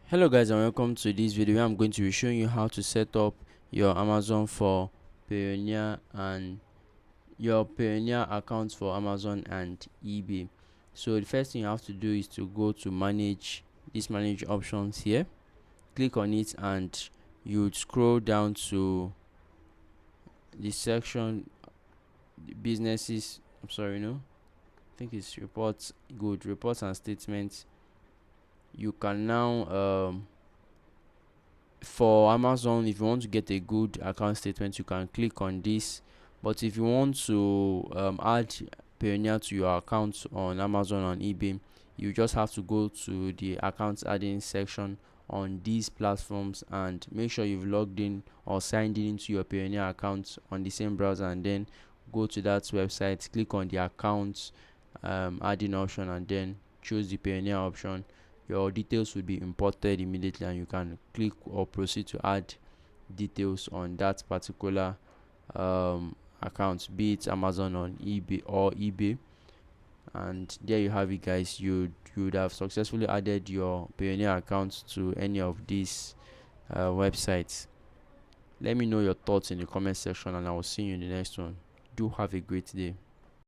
Hello guys and welcome to this video where I'm going to be showing you how to set up your Amazon for Payoneer and your Payoneer account for Amazon and eBay. So the first thing you have to do is to go to manage options here, click on it, and you would scroll down to the section businesses. I think it's reports and statements. You can now for Amazon, if you want to get a good account statement, you can click on this. But if you want to add Payoneer to your account on Amazon on eBay, you just have to go to the account adding section on these platforms and make sure you've logged in or signed in into your Payoneer account on the same browser, and then go to that website, click on the account adding option, and then choose the Payoneer option. Your details will be imported immediately and you can click or proceed to add details on that particular account, be it Amazon on eBay. And there you have it, guys. You would have successfully added your Payoneer account to any of these websites. Let me know your thoughts in the comment section and I will see you in the next one. Do have a great day.